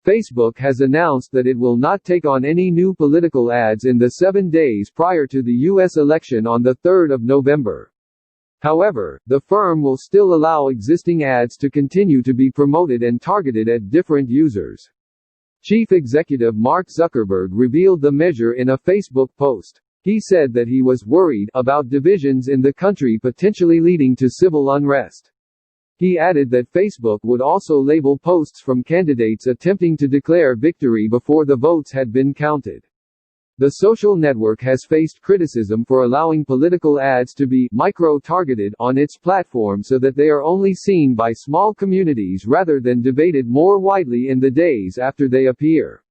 Facebook has announced that it will not take on any new political ads in the 7 days prior to the U.S. election on 3 November. However, the firm will still allow existing ads to continue to be promoted and targeted at different users. Chief Executive Mark Zuckerberg revealed the measure in a Facebook post. He said that he was worried about divisions in the country potentially leading to civil unrest. He added that Facebook would also label posts from candidates attempting to declare victory before the votes had been counted. The social network has faced criticism for allowing political ads to be micro-targeted on its platform so that they are only seen by small communities rather than debated more widely in the days after they appear.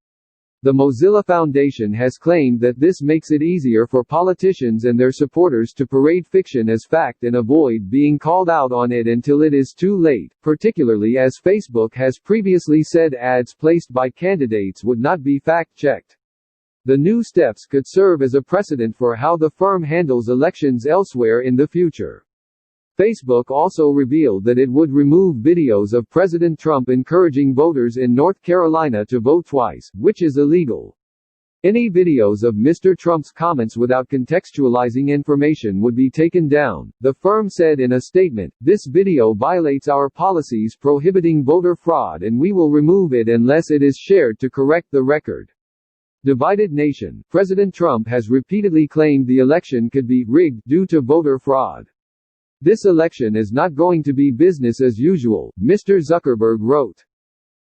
The Mozilla Foundation has claimed that this makes it easier for politicians and their supporters to parade fiction as fact and avoid being called out on it until it is too late, particularly as Facebook has previously said ads placed by candidates would not be fact-checked. The new steps could serve as a precedent for how the firm handles elections elsewhere in the future. Facebook also revealed that it would remove videos of President Trump encouraging voters in North Carolina to vote twice, which is illegal. Any videos of Mr. Trump's comments without contextualizing information would be taken down, the firm said in a statement. This video violates our policies prohibiting voter fraud and we will remove it unless it is shared to correct the record. Divided nation. President Trump has repeatedly claimed the election could be rigged due to voter fraud. This election is not going to be business as usual, Mr. Zuckerberg wrote.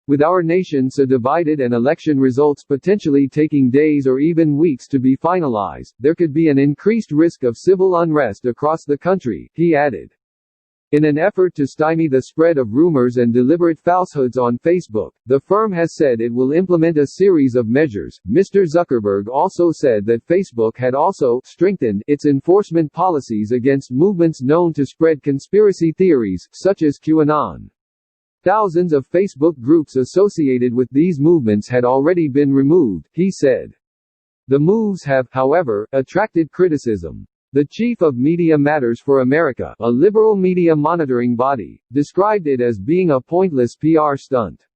With our nation so divided and election results potentially taking days or even weeks to be finalized, there could be an increased risk of civil unrest across the country, he added. In an effort to stymie the spread of rumors and deliberate falsehoods on Facebook, the firm has said it will implement a series of measures. Mr. Zuckerberg also said that Facebook had also strengthened its enforcement policies against movements known to spread conspiracy theories, such as QAnon. Thousands of Facebook groups associated with these movements had already been removed, he said. The moves have, however, attracted criticism. The chief of Media Matters for America, a liberal media monitoring body, described it as being a pointless PR stunt.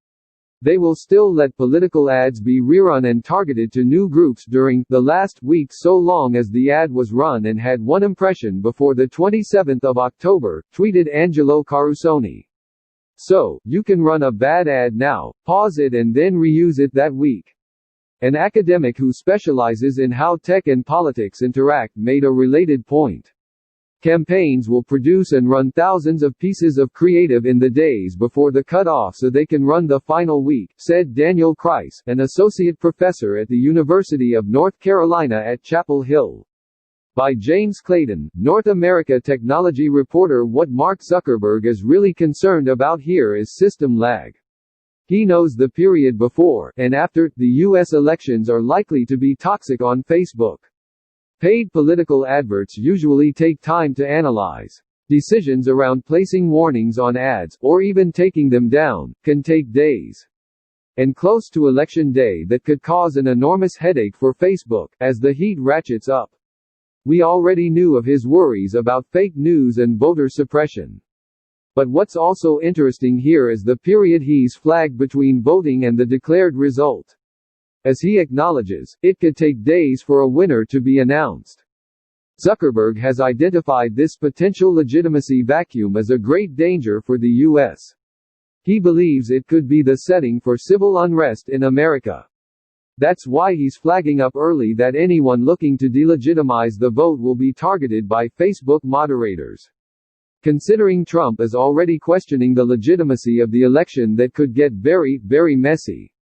They will still let political ads be rerun and targeted to new groups during the last week so long as the ad was run and had one impression before the 27th of October, tweeted Angelo Carusone. So, you can run a bad ad now, pause it and then reuse it that week. An academic who specializes in how tech and politics interact made a related point. Campaigns will produce and run thousands of pieces of creative in the days before the cutoff so they can run the final week, said Daniel Kreis, an associate professor at the University of North Carolina at Chapel Hill. By James Clayton, North America technology reporter. What Mark Zuckerberg is really concerned about here is system lag. He knows the period before and after the U.S. elections are likely to be toxic on Facebook. Paid political adverts usually take time to analyze. Decisions around placing warnings on ads, or even taking them down, can take days. And close to election day that could cause an enormous headache for Facebook, as the heat ratchets up. We already knew of his worries about fake news and voter suppression. But what's also interesting here is the period he's flagged between voting and the declared result. As he acknowledges, it could take days for a winner to be announced. Zuckerberg has identified this potential legitimacy vacuum as a great danger for the U.S. He believes it could be the setting for civil unrest in America. That's why he's flagging up early that anyone looking to delegitimize the vote will be targeted by Facebook moderators. Considering Trump is already questioning the legitimacy of the election that could get very, very messy.